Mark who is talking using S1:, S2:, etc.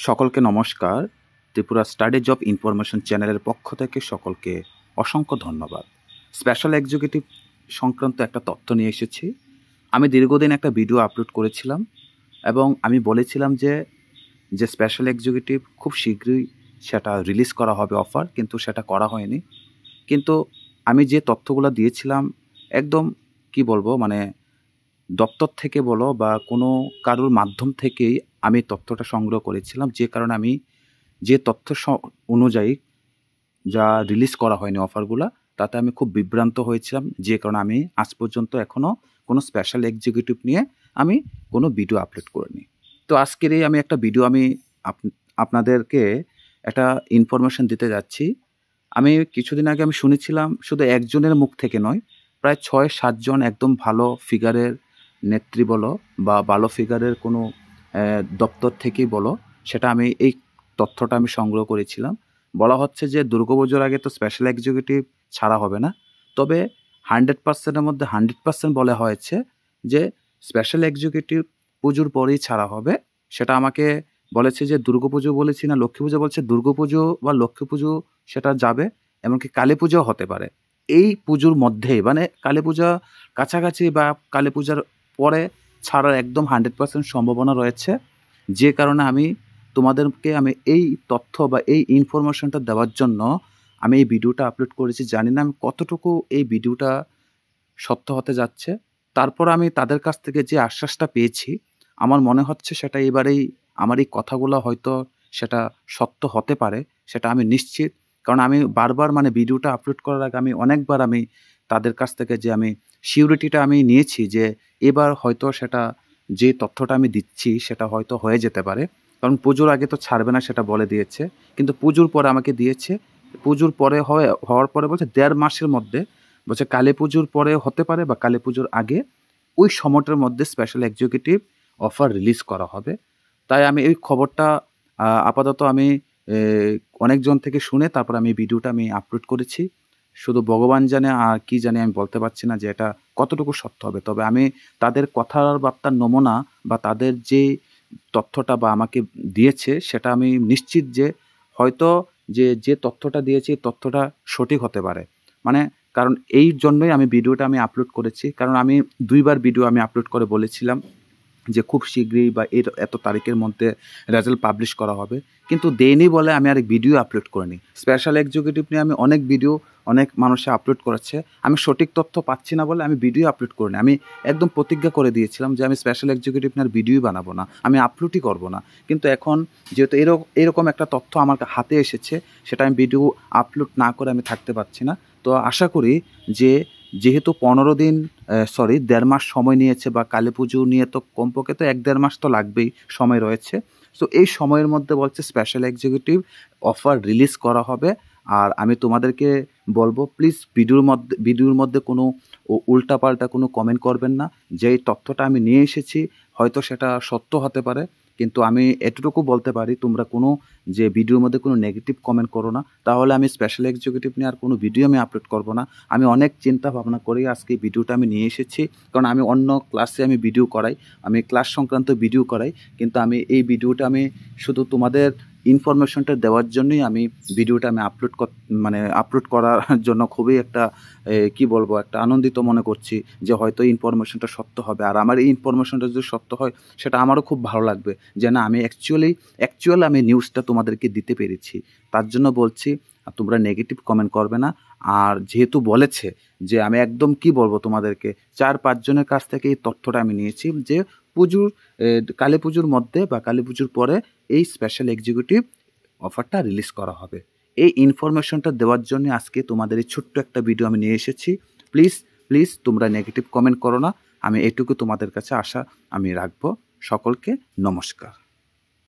S1: সকলকে নমস্কার। Tripura study job information চ্যানেলের পক্ষ থেকে সকলকে অসংখ্য ধন্যবাদ। স্পেশাল এক্সিকিউটিভ সংক্রান্ত একটা তথ্য নিয়ে এসেছি। আমি দীর্ঘদিন একটা ভিডিও আপলোড করেছিলাম এবং আমি বলেছিলাম যে স্পেশাল এক্সিকিউটিভ খুব শীঘ্রই সেটা রিলিজ করা হবে অফার, কিন্তু সেটা করা হয়নি। কিন্তু আমি যে তথ্যগুলো দিয়েছিলাম একদম কি বলবো, মানে দপ্তর থেকে বলো বা কোনো কারোর মাধ্যম থেকেই আমি তথ্যটা সংগ্রহ করেছিলাম, যে কারণে আমি যে তথ্য অনুযায়ী যা রিলিজ করা হয়নি অফারগুলো, তাতে আমি খুব বিভ্রান্ত হয়েছিলাম, যে কারণে আমি আজ পর্যন্ত এখনও কোনো স্পেশাল এক্সিকিউটিভ নিয়ে আমি কোনো ভিডিও আপলোড করিনি। তো আজকের এই আমি একটা ভিডিও আমি আপনাদেরকে একটা ইনফরমেশন দিতে যাচ্ছি। আমি কিছুদিন আগে আমি শুনেছিলাম, শুধু একজনের মুখ থেকে নয়, প্রায় ৬-৭ জন একদম ভালো ফিগারের নেত্রী বলো বা ভালো ফিগারের কোনো দপ্তর থেকেই বলো, সেটা আমি এই তথ্যটা আমি সংগ্রহ করেছিলাম। বলা হচ্ছে যে দুর্গাপুজোর আগে তো স্পেশাল এক্সিকিউটিভ ছাড়া হবে না, তবে 100%-এর মধ্যে 100% বলা হয়েছে যে স্পেশাল এক্সিকিউটিভ পুজোর পরেই ছাড়া হবে। সেটা আমাকে বলেছে যে দুর্গাপুজো বলেছি না লক্ষ্মী পুজো, বলছে দুর্গাপুজো বা লক্ষ্মী পুজো সেটা যাবে, এমনকি কালী পুজোও হতে পারে এই পুজোর মধ্যেই, মানে কালী পূজা কাছাকাছি বা কালী পূজার পরে ছাড়ার একদম 100% সম্ভাবনা রয়েছে। যে কারণে আমি তোমাদেরকে আমি এই তথ্য বা এই ইনফরমেশনটা দেওয়ার জন্য আমি এই ভিডিওটা আপলোড করেছি। জানি না আমি কতটুকু এই ভিডিওটা সত্য হতে যাচ্ছে, তারপর আমি তাদের কাছ থেকে যে আশ্বাসটা পেয়েছি আমার মনে হচ্ছে সেটা এবারেই আমার এই কথাগুলো হয়তো সেটা সত্য হতে পারে, সেটা আমি নিশ্চিত। কারণ আমি বারবার মানে ভিডিওটা আপলোড করার আগে আমি অনেকবার আমি তাদের কাছ থেকে যে আমি সিউরিটিটা আমি নিয়েছি যে এবার হয়তো সেটা যে তথ্যটা আমি দিচ্ছি সেটা হয়তো হয়ে যেতে পারে। কারণ পুজোর আগে তো ছাড়বে না সেটা বলে দিয়েছে, কিন্তু পুজোর পরে আমাকে দিয়েছে। পুজোর পরে হওয়ার পরে বলছে 1.5 মাসের মধ্যে, বলছে কালী পুজোর পরে হতে পারে বা কালী পুজোর আগে, ওই সময়টার মধ্যে স্পেশাল এক্সিকিউটিভ অফার রিলিজ করা হবে। তাই আমি এই খবরটা আপাতত আমি অনেকজন থেকে শুনে তারপর আমি ভিডিওটা আমি আপলোড করেছি। শুধু ভগবান জানে আর কি জানে, আমি বলতে পারছি না যে এটা কতটুকু সত্য হবে। তবে আমি তাদের কথাবার্তার নমুনা বা তাদের যে তথ্যটা বা আমাকে দিয়েছে সেটা আমি নিশ্চিত যে হয়তো যে তথ্যটা দিয়েছে তথ্যটা সঠিক হতে পারে। মানে কারণ এই জন্যই আমি ভিডিওটা আমি আপলোড করেছি, কারণ আমি 2 বার ভিডিও আমি আপলোড করে বলেছিলাম যে খুব শীঘ্রই বা এত তারিখের মধ্যে রেজাল্ট পাবলিশ করা হবে, কিন্তু দেয়নি বলে আমি আরেক ভিডিও আপলোড করিনি। স্পেশাল এক্সিকিউটিভ নিয়ে আমি অনেক ভিডিও অনেক মানুষে আপলোড করেছে, আমি সঠিক তথ্য পাচ্ছি না বলে আমি ভিডিও আপলোড করিনি। আমি একদম প্রতিজ্ঞা করে দিয়েছিলাম যে আমি স্পেশাল এক্সিকিউটিভ নিয়ে আর ভিডিওই বানাবো না, আমি আপলোডই করবো না। কিন্তু এখন যেহেতু এরকম একটা তথ্য আমার হাতে এসেছে, সেটা আমি ভিডিও আপলোড না করে আমি থাকতে পারছি না। তো আশা করি যে যেহেতু 1.5 মাস সময় নিয়েছে বা কালী পুজো নিয়ে তো কমপক্ষে তো 1-1.5 মাস তো লাগবেই, সময় রয়েছে। সো এই সময়ের মধ্যে বলছে স্পেশাল এক্সিকিউটিভ অফার রিলিজ করা হবে। আর আমি তোমাদেরকে বলবো প্লিজ ভিডিওর মধ্যে কোনো উল্টাপাল্টা কোনো কমেন্ট করবেন না। যেই তথ্যটা আমি নিয়ে এসেছি হয়তো সেটা সত্য হতে পারে, কিন্তু আমি এতটুকু বলতে পারি তোমরা কোনো যে ভিডিওর মধ্যে কোনো নেগেটিভ কমেন্ট করো না, তাহলে আমি স্পেশাল এক্সিকিউটিভ নিয়ে আর কোনো ভিডিও আমি আপলোড করবো না। আমি অনেক চিন্তা ভাবনা করেই আজকে ভিডিওটা আমি নিয়ে এসেছি, কারণ আমি অন্য ক্লাসে আমি ভিডিও করাই, আমি ক্লাস সংক্রান্ত ভিডিও করাই, কিন্তু আমি এই ভিডিওটা আমি শুধু তোমাদের ইনফরমেশনটা দেওয়ার জন্যই আমি ভিডিওটা আমি আপলোড করার জন্য খুবই একটা কি বলবো, একটা আনন্দিত মনে করছি যে হয়তো ইনফরমেশনটা সত্য হবে। আর আমার এই ইনফরমেশনটা যদি সত্য হয় সেটা আমারও খুব ভালো লাগবে যে না আমি অ্যাকচুয়াল আমি নিউজটা তোমাদেরকে দিতে পেরেছি। তার জন্য বলছি তোমরা নেগেটিভ কমেন্ট করবে না। আর যেহেতু বলেছে যে আমি একদম কি বলবো তোমাদেরকে 4-5 জনের কাছ থেকে এই তথ্যটা আমি নিয়েছি যে কালী পুজোর মধ্যে বা কালী পুজোর পরে এই স্পেশাল এক্সিকিউটিভ অফারটা রিলিজ করা হবে। এই ইনফরমেশনটা দেওয়ার জন্য আজকে তোমাদের এই ছোট্ট একটা ভিডিও আমি নিয়ে এসেছি। প্লিজ তোমরা নেগেটিভ কমেন্ট করো না, আমি এটুকু তোমাদের কাছে আশা আমি রাখবো। সকলকে নমস্কার।